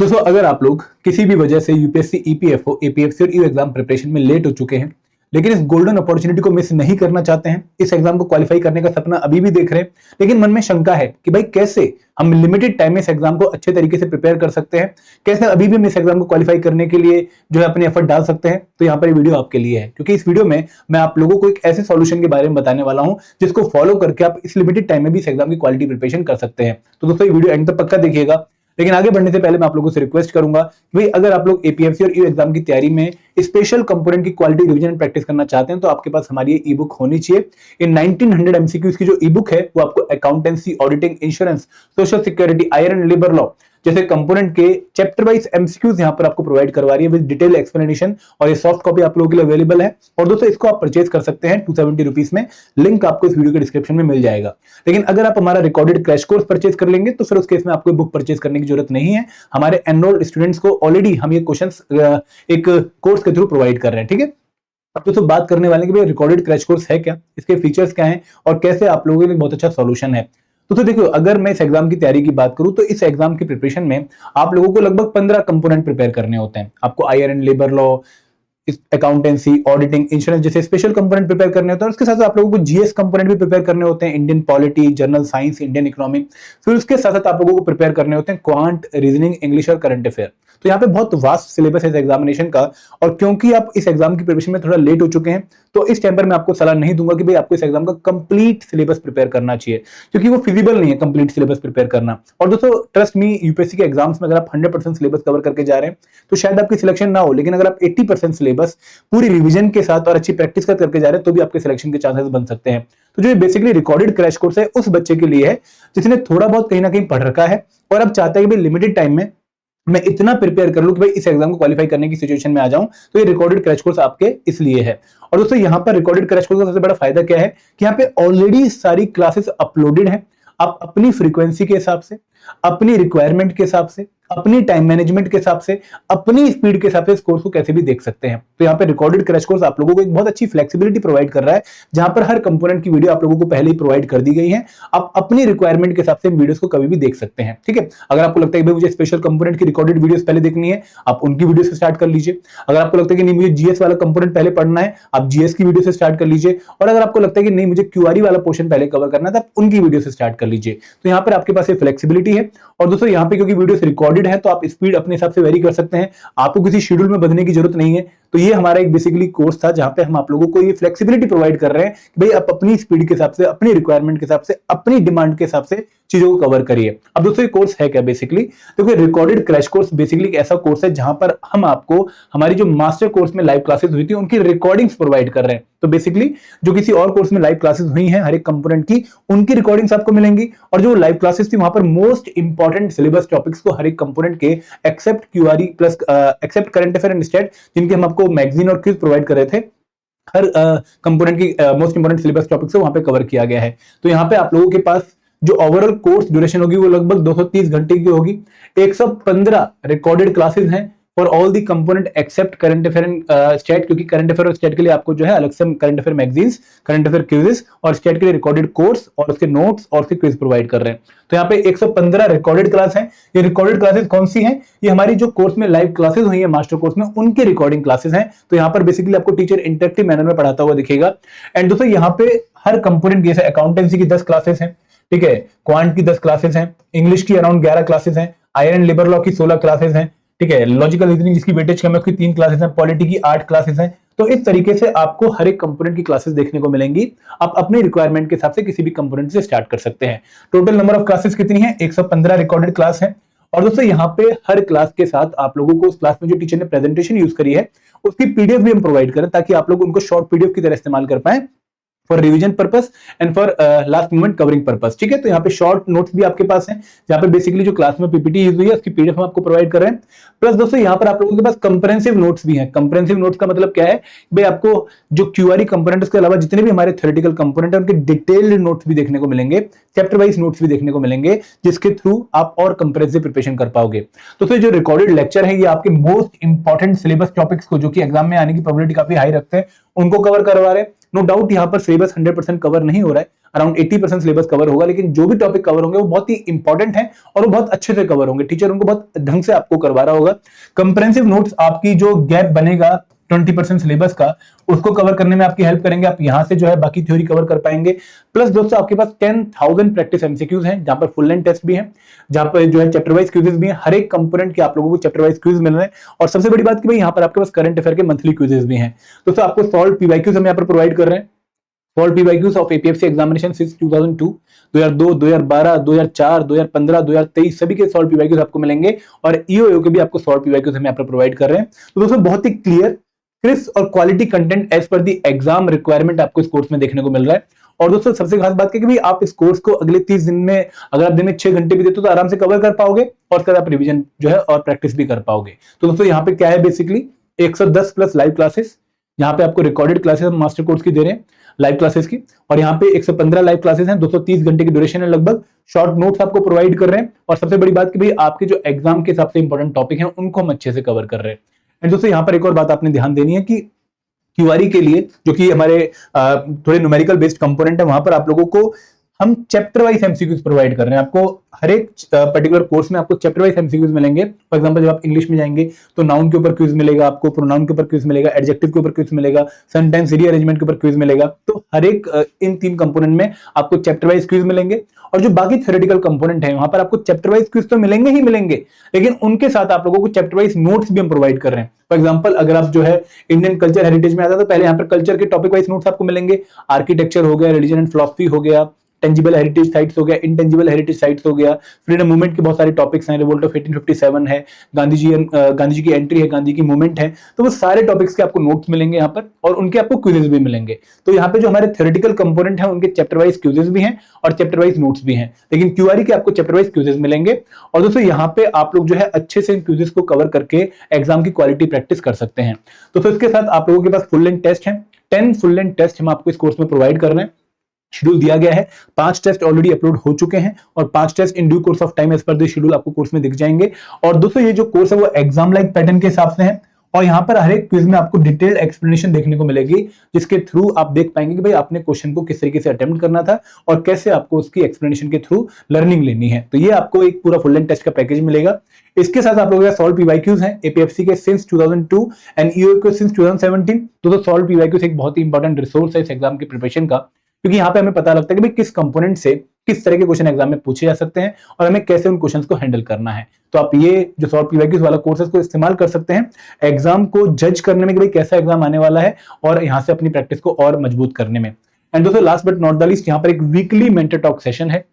दोस्तों, अगर आप लोग किसी भी वजह से यूपीएससी, ईपीएफओ, एपीएफसी और यू एग्जाम प्रिपरेशन में लेट हो चुके हैं, लेकिन इस गोल्डन अपॉर्चुनिटी को मिस नहीं करना चाहते हैं, इस एग्जाम को क्वालिफाई करने का सपना अभी भी देख रहे हैं, लेकिन मन में शंका है कि भाई कैसे हम लिमिटेड टाइम में इस एग्जाम को अच्छे तरीके से प्रिपेयर कर सकते हैं, कैसे अभी भी हम इस एग्जाम को क्वालिफाई करने के लिए जो है अपने एफर्ट डाल सकते हैं। तो यहाँ पर ये वीडियो आपके लिए है, क्योंकि इस वीडियो में मैं आप लोगों को एक ऐसे सॉल्यूशन के बारे में बताने वाला हूं जिसको फॉलो करके आप इस लिमिटेड टाइम में भी इस एग्जाम की क्वालिटी प्रिपरेशन कर सकते हैं। तो दोस्तों, ये वीडियो एंड तक पक्का देखिएगा। लेकिन आगे बढ़ने से पहले मैं आप लोगों से रिक्वेस्ट करूंगा कि भाई अगर आप लोग एपीएफसी और यू एग्जाम की तैयारी में स्पेशल कंपोनेंट की क्वालिटी रिवीजन प्रैक्टिस करना चाहते हैं, तो आपके पास हमारी ये ई बुक होनी चाहिए। इन 1900 एमसीक्यूज की जो ई बुक है वो आपको accountancy, auditing, insurance, social security, iron labour law जैसे कंपोनेंट के चैप्टर वाइज एमसीक्यूज यहां पर आपको प्रोवाइड करवा रही है विद डिटेल एक्सप्लेनेशन, और ये सॉफ्ट कॉपी आप लोगों के लिए अवेलेबल है। और दोस्तों, इसको आप परचेज कर सकते हैं 270 रुपीज में, लिंक आपको इस वीडियो के डिस्क्रिप्शन में मिल जाएगा। लेकिन अगर आप हमारा रिकॉर्डेड क्रैश कोर्स परचेज कर लेंगे तो फिर उस केस में आपको बुक परचेज करने की जरूरत नहीं है। हमारे एनरोल्ड स्टूडेंट्स को ऑलरेडी हम ये क्वेश्चंस एक कोर्स के थ्रू प्रोवाइड कर रहे हैं, ठीक है। अब तो बात करने वाले कि भाई रिकॉर्डेड क्रैश कोर्स है क्या, इसके फीचर्स क्या हैं और कैसे आप लोगों के लिए बहुत अच्छा सॉल्यूशन है। तो देखो, अगर मैं इस एग्जाम की तैयारी की बात करूं तो इस एग्जाम की प्रिपरेशन में आप लोगों को लगभग 15 कंपोनेंट प्रिपेयर करने होते हैं। आपको IRN, labour law, accountancy, auditing, insurance जैसे स्पेशल कंपोनेंट प्रिपेयर करने होते हैं। उसके साथ साथ आप लोगों को जीएस कंपोनेंट भी प्रिपेयर करने होते हैं, Indian polity, general science, Indian economic. फिर उसके साथ साथ आप लोगों को प्रिपेयर करने होते हैं क्वांट, रीजनिंग, इंग्लिश और करंट अफेयर। तो यहाँ पे बहुत वास्ट सिलेबस है इस एग्जामिनेशन का, और क्योंकि आप इस एग्जाम की प्रिपरेशन में थोड़ा लेट हो चुके हैं, तो इस टाइम पर मैं आपको सलाह नहीं दूंगा कि भाई आपको इस एग्जाम का कंप्लीट सिलेबस प्रिपेयर करना चाहिए, क्योंकि वो फिजिबल नहीं है कंप्लीट सिलेबस प्रिपेयर करना। और दोस्तों, ट्रस्ट मी, यूपीएससी के एग्जाम्स में अगर आप 100% सिलेबस कवर करके जा रहे हैं तो शायद आपकी सिलेक्शन ना हो, लेकिन अगर आप 80% सिलेबस पूरी रिवीजन के साथ और अच्छी प्रैक्टिस करके जा रहे हैं तो भी आपके सिलेक्शन के चांसेस बन सकते हैं। तो जो बेसिकली रिकॉर्डेड क्रैश कोर्स है उस बच्चे के लिए है जिसने थोड़ा बहुत कहीं ना कहीं पढ़ रखा है और अब चाहता है कि भाई लिमिटेड टाइम में मैं इतना प्रिपेयर कर लूं कि भाई इस एग्जाम को क्वालिफाई करने की सिचुएशन में आ जाऊं। तो ये रिकॉर्डेड क्रैश कोर्स आपके इसलिए है। और दोस्तों, यहां पर रिकॉर्डेड क्रैश कोर्स का सबसे बड़ा फायदा क्या है कि यहां पे ऑलरेडी सारी क्लासेस अपलोडेड हैं। आप अपनी फ्रीक्वेंसी के हिसाब से, अपनी रिक्वायरमेंट के हिसाब से, अपनी टाइम मैनेजमेंट के हिसाब से, अपनी स्पीड के हिसाब से इस कोर्स को कैसे भी देख सकते हैं। तो यहाँ पे रिकॉर्डेड क्रैश कोर्स आप लोगों को एक बहुत अच्छी फ्लेक्सिबिलिटी प्रोवाइड कर रहा है, जहां पर हर कंपोनेंट की वीडियो आप लोगों को पहले ही प्रोवाइड कर दी गई है। आप अपनी रिक्वायरमेंट के हिसाब से वीडियोस को कभी भी देख सकते हैं, ठीक है। अगर आपको लगता है कि मुझे स्पेशल कंपोनेंट की रिकॉर्डेड वीडियोस पहले देखनी है, आप उनकी वीडियो से स्टार्ट कर लीजिए। अगर आपको लगता है कि नहीं मुझे जीएस वाला कंपोनेंट पहले पढ़ना है, आप जीएस की वीडियो से स्टार्ट कर लीजिए। और अगर आपको लगता है कि नहीं मुझे क्यूआरई वाला पोर्शन पहले कवर करना है, तो आप उनकी वीडियो से स्टार्ट कर लीजिए। तो यहाँ पर आपके पास ये फ्लेक्सिबिलिटी है। और दोस्तों, यहाँ पे क्योंकि वीडियोस रिकॉर्डेड है तो आप स्पीड अपने हिसाब से वेरी कर सकते हैं, आपको किसी शेड्यूल में बदलने की जरूरत नहीं है। तो ये हमारा एक बेसिकली कोर्स था जहां पे हम आप लोगों को ये फ्लेक्सिबिलिटी प्रोवाइड कर रहे हैं कि भाई आप अपनी स्पीड के हिसाब से, अपनी रिक्वायरमेंट के हिसाब से, अपनी डिमांड के हिसाब से चीजों को कवर करिए। अब दोस्तों, ये कोर्स है क्या बेसिकली? देखो, रिकॉर्डेड क्रैश कोर्स बेसिकली एक ऐसा कोर्स है जहां पर हम आपको हमारी जो मास्टर कोर्स में लाइव क्लासेस हुई थी उनकी रिकॉर्डिंग्स प्रोवाइड कर रहे हैं। तो बेसिकली जो किसी और कोर्स में लाइव क्लासेस हुई हैं हर एक कंपोनेंट की, उनकी रिकॉर्डिंग्स आपको मिलेंगी। और जो लाइव क्लासेस थी वहां पर मोस्ट इंपॉर्टेंट सिलेबस टॉपिक्स को हर एक कंपोनेंट के except QRE plus except current affair and stat, जिनके हम आपको मैगजीन और क्विज प्रोवाइड कर रहे थे, हर कंपोनेंट की मोस्ट इंपोर्टेंट सिलेबस टॉपिक्स वहां पे कवर किया गया है। तो यहाँ पे आप लोगों के पास जो ओवरऑल कोर्स ड्यूरेशन होगी वो लगभग 230 घंटे की होगी। 115 रिकॉर्डेड क्लासेस हैं for all the component except current affair and state, क्योंकि करंट अफेयर और स्टेट के लिए आपको जो है अलग से current affair magazines, current affair quizzes और स्टेट के लिए रिकॉर्डेड कोर्स और उसके नोट्स और उसके क्विज प्रोवाइड कर रहे हैं। तो यहाँ पे 115 रिकॉर्डेड क्लास हैं। ये रिकॉर्डेड क्लासेस कौन सी हैं? ये हमारी जो कोर्स में लाइव क्लासेस हुई है मास्टर कोर्स में, उनकी रिकॉर्डिंग क्लासेस हैं। तो यहाँ पर बेसिकली आपको टीचर इंटरेक्टिव मैनर में पढ़ाता हुआ दिखेगा। एंड दोस्तों, यहाँ पे हर कंपोनेंट जैसे अकाउंटेंसी की 10 क्लासेस हैं, ठीक है, क्वांट की 10 क्लासेस हैं, इंग्लिश की अराउंड 11 क्लासेस हैं, आयरन लेबर लॉ की 16 क्लासेस हैं, ठीक है, लॉजिकल रीजनिंग जिसकी वेटेज कम है उसकी 3 क्लासेस हैं, पॉलिटी की 8 क्लासेस हैं। तो इस तरीके से आपको हर एक कंपोनेंट की क्लासेस देखने को मिलेंगी। आप अपनी रिक्वायरमेंट के हिसाब से किसी भी कंपोनेंट से स्टार्ट कर सकते हैं। टोटल नंबर ऑफ क्लासेस कितनी है? 115 रिकॉर्डेड क्लास है। और दोस्तों, यहाँ पे हर क्लास के साथ आप लोगों को उस क्लास में जो टीचर ने प्रेजेंटेशन यूज करी है उसकी पीडीएफ भी हम प्रोवाइड करें, ताकि आप लोग उनको शॉर्ट पीडीएफ की तरह इस्तेमाल कर पाए for revision purpose and for last moment covering purpose, ठीक है। तो यहाँ पे शॉर्ट नोट्स भी आपके पास हैं, जहाँ पे बेसिकली जो क्लास में पीपीटी यूज हुई है उसकी पीडीएफ हम आपको प्रोवाइड कर रहे हैं। प्लस दोस्तों, यहाँ पर आप लोगों के पास कंप्रेहेंसिव नोट्स भी हैं। कंप्रेहेंसिव नोट्स का मतलब क्या है? भाई आपको जो क्यूआरई कंपोनेंट के अलावा जितने भी हमारे थ्योरेटिकल कंपोनेंट है उनके डिटेल्ड नोट्स भी देखने को मिलेंगे, चैप्टर वाइज नोट्स भी देखने को मिलेंगे, जिसके थ्रू आप और कंप्रेहेंसिव प्रिपरेशन कर पाओगे। तो फिर जो रिकॉर्डेड लेक्चर है ये आपके मोस्ट इंपॉर्टेंट सिलेबस टॉपिक्स को, जो कि एग्जाम में आने की प्रोबेबिलिटी काफी हाई रखते हैं, उनको कवर करवा रहे हैं। नो डाउट यहाँ पर सिलेबस 100% कवर नहीं हो रहा है, अराउंड 80% सिलेबस कवर होगा, लेकिन जो भी टॉपिक कवर होंगे वो बहुत ही इंपॉर्टेंट है और वो बहुत अच्छे से कवर होंगे। टीचर उनको बहुत ढंग से आपको करवा रहा होगा। कंप्रेहेंसिव नोट्स आपकी जो गैप बनेगा 20% सिलेबस का, उसको कवर करने में आपकी हेल्प करेंगे। आप यहां से जो है बाकी थ्योरी कवर कर पाएंगे। प्लस दोस्तों आपके पास 10,000 प्रैक्टिस एमसीक्यूज हैं, जहां पर फुल लेंथ टेस्ट भी है, जहां पर जो है चैप्टर वाइज क्विजेस भी हैं। हर एक कंपोनेंट के आप लोगों को चैप्टर वाइज क्विज मिल रहे हैं। और सबसे बड़ी बात कि भाई यहाँ पर आपके पास करंट अफेयर के मंथली क्विजेस भी हैं। दोस्तों आपको सॉल्व पीवाईक्यूज हम यहाँ पर प्रोवाइड कर रहे हैं। Solve PYQs of APFC examination since 2002, 2002, 2012, 2004, 2015, 2023 सभी के सॉल्व पीवाईक्यूज आपको मिलेंगे। और ईओ के भी आपको सॉल्व पीवाईक्यूज हम यहाँ पर प्रोवाइड कर रहे हैं। तो दोस्तों बहुत ही क्लियर, क्रिस्प और क्वालिटी कंटेंट एज पर दी एग्जाम रिक्वायरमेंट आपको इस कोर्स में देखने को मिल रहा है। और दोस्तों सबसे खास बात है कि भाई आप इस कोर्स को अगले 30 दिन में, अगर आप दिन में 6 घंटे भी देते हो तो आराम से कवर कर पाओगे और उसके बाद आप रिवीजन जो है और प्रैक्टिस भी कर पाओगे। तो दोस्तों यहाँ पे क्या है, बेसिकली 110 प्लस लाइव क्लासेस, यहाँ पे आपको रिकॉर्डेड क्लासेस हम मास्टर कोर्स की दे रहे हैं लाइव क्लासेस की, और यहाँ पे 115 लाइव क्लासेस हैं, 230 घंटे की ड्यूरेशन है लगभग। शॉर्ट नोट्स आपको प्रोवाइड कर रहे हैं। और सबसे बड़ी बात कि भाई आपके जो एग्जाम के हिसाब से इंपॉर्टेंट टॉपिक हैं उनको हम अच्छे से कवर कर रहे हैं। एंड दोस्तों यहाँ पर एक और बात आपने ध्यान देनी है कि क्यूआरई के लिए, जो कि हमारे थोड़े न्यूमेरिकल बेस्ड कंपोनेंट है, वहां पर आप लोगों को हम चैप्टर वाइज एमसीक्यूज प्रोवाइड कर रहे हैं। आपको हर एक पर्टिकुलर कोर्स में आपको चैप्टर वाइज एमसीक्यूज मिलेंगे। फॉर एग्जांपल जब आप इंग्लिश में जाएंगे तो नाउन के ऊपर क्विज मिलेगा, आपको प्रोनाउन के ऊपर क्विज मिलेगा, एडजेक्टिव के ऊपर क्विज मिलेगा, सेंटेंस रीअरेंजमेंट के ऊपर क्विज मिलेगा। तो हर एक इन 3 कंपोनेंट में आपको चैप्टर वाइज क्विज मिलेंगे। और जो बाकी थ्योरेटिकल कंपोनेंट है वहां पर आपको चैप्टर वाइज क्विज तो मिलेंगे ही मिलेंगे, लेकिन उनके साथ आप लोगों को चैप्टर वाइज नोट्स भी हम प्रोवाइड कर रहे हैं। फॉर एग्जांपल अगर आप जो है इंडियन कल्चर हेरिटेज में आता है तो पहले यहाँ पर कल्चर के टॉपिक वाइज नोट्स आपको मिलेंगे। आर्किटेक्चर हो गया, रिलीजन एंड फिलॉसफी हो गया, टेंजिबल हेरिटेज साइट्स हो गया, इंटेंजिबल हेरिटेज साइट्स हो गया, फ्रीडम मूवमेंट के बहुत सारे टॉपिक्स हैं, रिवोल्ट ऑफ 1857 है, गांधी जी की एंट्री है, गांधी की मूवमेंट है। तो वो सारे टॉपिक्स के आपको नोट्स मिलेंगे यहाँ पर, और उनके आपको क्विजेस भी मिलेंगे। तो यहाँ पे जो हमारे थ्योरेटिकल कंपोनेंट है उनके चैप्टर वाइज क्विजेस भी हैं और चैप्टर वाइज नोट्स भी हैं, लेकिन क्यूआरई के आपको चैप्टर वाइज क्विजेस मिलेंगे। और दोस्तों यहाँ पे आप लोग जो है अच्छे से इन क्विजेस को कवर करके एग्जाम की क्वालिटी प्रैक्टिस कर सकते हैं। तो इसके साथ आप लोगों के पास फुल लेंथ टेस्ट है, 10 फुल लेंथ टेस्ट हम आपको इस कोर्स में प्रोवाइड कर रहे हैं। शेड्यूल दिया गया है, 5 टेस्ट ऑलरेडी अपलोड हो चुके हैं और 5 test in due course of time as पर द शेड्यूल आपको कोर्स में दिख जाएंगे। और दोस्तों ये जो कोर्स है वो एग्जाम लाइक पैटर्न के हिसाब से है, और यहाँ पर हर एक क्विज में आपको डिटेल्ड एक्सप्लेनेशन देखने को मिलेगी, जिसके थ्रू आप देख पाएंगे कि भाई आपने क्वेश्चन को किस तरीके से अटेम्प्ट करना था और कैसे आपको उसकी एक्सप्लेनेशन के थ्रू लर्निंग लेनी है। तो ये आपको एक पूरा फुल लेंथ टेस्ट का पैकेज मिलेगा। इसके साथ आप लोगों का सॉल्व पीवाईक्यूज हैं एपीएफसी के सिंस 2002 एंड ईओ के सिंस 2017। तो सॉल्व पीवाईक्यूज एक बहुत ही इंपॉर्टेंट रिसोर्स है इस एग्जाम की प्रिपरेशन का, क्योंकि यहाँ पे हमें पता लगता है कि भाई किस कंपोनेंट से किस तरह के क्वेश्चन एग्जाम में पूछे जा सकते हैं और हमें कैसे उन क्वेश्चंस को हैंडल करना है। तो आप ये जो सॉल्व पीवाईक्यूज वाला कोर्स है इसको इस्तेमाल कर सकते हैं एग्जाम को जज करने में कि भाई कैसा एग्जाम आने वाला है, और यहाँ से अपनी प्रैक्टिस को और मजबूत करने में। एंड दोस्तों last but not the least, यहाँ पर एक वीकली मेंटर टॉक सेशन है।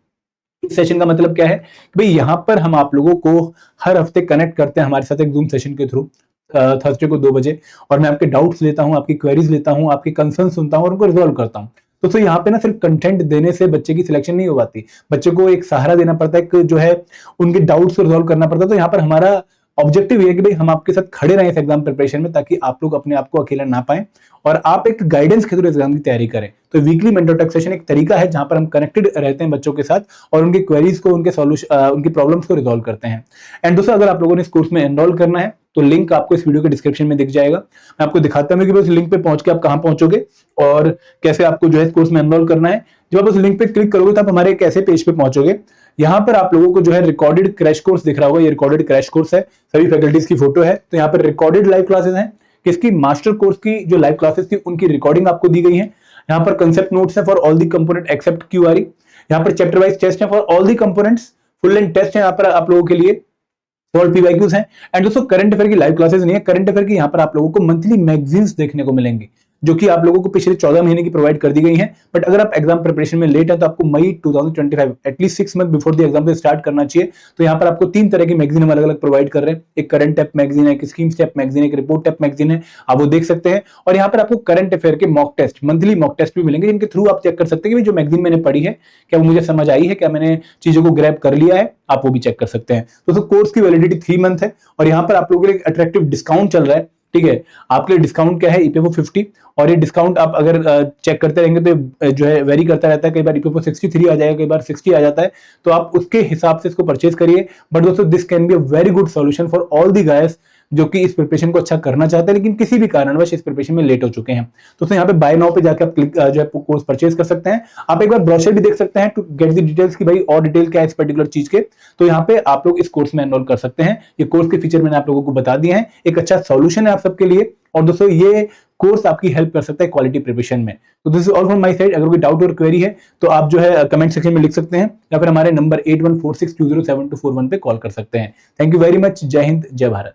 इस सेशन का मतलब क्या है कि भाई यहाँ पर हम आप लोगों को हर हफ्ते कनेक्ट करते हैं हमारे साथ एक जूम सेशन के थ्रू, थर्सडे को 2 बजे, और मैं आपके डाउट्स लेता हूँ, आपकी क्वेरीज लेता हूँ, आपके कंसर्न सुनता हूँ और उनको रिजॉल्व करता हूँ। तो यहाँ पे ना सिर्फ कंटेंट देने से बच्चे की सिलेक्शन नहीं हो पाती, बच्चे को एक सहारा देना पड़ता है, एक जो है उनके डाउट्स को रिजॉल्व करना पड़ता है। तो यहाँ पर हमारा ऑब्जेक्टिव ये है कि भाई हम आपके साथ खड़े रहें इस एग्जाम प्रिपरेशन में, ताकि आप लोग अपने आप को अकेला ना पाएं और आप एक गाइडेंस के थ्रू एग्जाम की तैयारी करें। तो वीकली मेंटर टॉक सेशन एक तरीका है जहां पर हम कनेक्टेड रहते हैं बच्चों के साथ और उनकी क्वेरीज को, उनके सॉल्यूशन, उनकी प्रॉब्लम्स को रिजॉल्व करते हैं। एंड दोस्तों अगर आप लोगों ने इस कोर्स में एनरोल करना है तो लिंक आपको इस वीडियो के डिस्क्रिप्शन में दिख जाएगा। मैं आपको दिखाता हूं कि उस लिंक पे पहुंच के आप कहां पहुंचोगे और कैसे आपको जो है इस कोर्स में एनरोल करना है। जब आप उस लिंक पे क्लिक करोगे तो आप हमारे एक ऐसे पेज पे पहुंचोगे, यहाँ पर आप लोगों को जो है रिकॉर्डेड क्रैश कोर्स दिख रहा होगा। ये रिकॉर्डेड क्रैश कोर्स है, सभी फैकल्टीज की फोटो है। तो यहाँ पर रिकॉर्डेड लाइव क्लासेस हैं, किसकी, मास्टर कोर्स की जो लाइव क्लासेस थी उनकी रिकॉर्डिंग आपको दी गई है। यहाँ पर कंसेप्ट नोट्स है for all the component except QRE. यहाँ पर चैप्टर वाइज टेस्ट है for all the components, full length test है यहाँ पर आप लोगों के लिए, सॉल्व पीवाईक्यूज हैं। एंड दोस्तों करंट अफेयर की लाइव क्लासेस नहीं है, करंट अफेयर की यहाँ पर आप लोगों को मंथली मैगजीन्स देखने को मिलेंगी, जो कि आप लोगों को पिछले 14 महीने की प्रोवाइड कर दी गई हैं। बट अगर आप एग्जाम प्रिपरेशन में लेट है तो आपको मई 2025 at least 6 month before the exam से स्टार्ट करना चाहिए। तो यहाँ पर आपको 3 तरह की मैगजीन हम अलग अलग प्रोवाइड कर रहे हैं। एक करंट टैप मैगजीन है, एक स्कीम स्टेप मैगजीन है, एक रिपोर्ट टैप मैगजीन है, आप वो देख सकते हैं। और यहाँ पर आपको करंट अफेयर के mock test, monthly mock test भी मिलेंगे, जिनके थ्रू आप चेक कर सकते हैं कि जो मैगजीन मैंने पढ़ी है क्या वो मुझे समझ आई है, क्या मैंने चीजों को ग्रैब कर लिया है, आप वो भी चेक कर सकते हैं। तो कोर्स की वैलिडिटी 3 मंथ है और यहाँ पर आप लोगों के लिए अट्रैक्टिव डिस्काउंट चल रहा है। ठीक है, आपके लिए डिस्काउंट क्या है, ईपीएफओ 50, और ये डिस्काउंट आप अगर चेक करते रहेंगे तो जो है वेरी करता रहता है। कई बार ईपीएफओ 63 आ जाएगा, कई बार 60 आ जाता है, तो आप उसके हिसाब से इसको परचेज करिए। बट दोस्तों this can be a very good solution for all the guys जो कि इस प्रिपरेशन को अच्छा करना चाहते हैं लेकिन किसी भी कारणवश इस प्रिपरेशन में लेट हो चुके हैं। तो यहाँ पे बाय नाउ पे जाकर आप क्लिक जो है कोर्स परचेज कर सकते हैं। आप एक बार ब्रोशर भी देख सकते हैं टू गेट द डिटेल्स की भाई और डिटेल क्या है इस पर्टिकुलर चीज के। तो यहाँ पे आप लोग इस कोर्स में एनरोल कर सकते हैं। ये कोर्स के फीचर मैंने आप लोगों को बता दिए हैं, एक अच्छा सॉल्यूशन है आप सबके लिए। और दोस्तों ये कोर्स आपकी हेल्प कर सकता है क्वालिटी प्रिपरेशन में। तो this is all from my side. अगर कोई डाउट और क्वेरी है तो आप जो है कमेंट सेक्शन में लिख सकते हैं या फिर हमारे नंबर 8146207241 पे कॉल कर सकते हैं। Thank you very much. जय हिंद, जय भारत।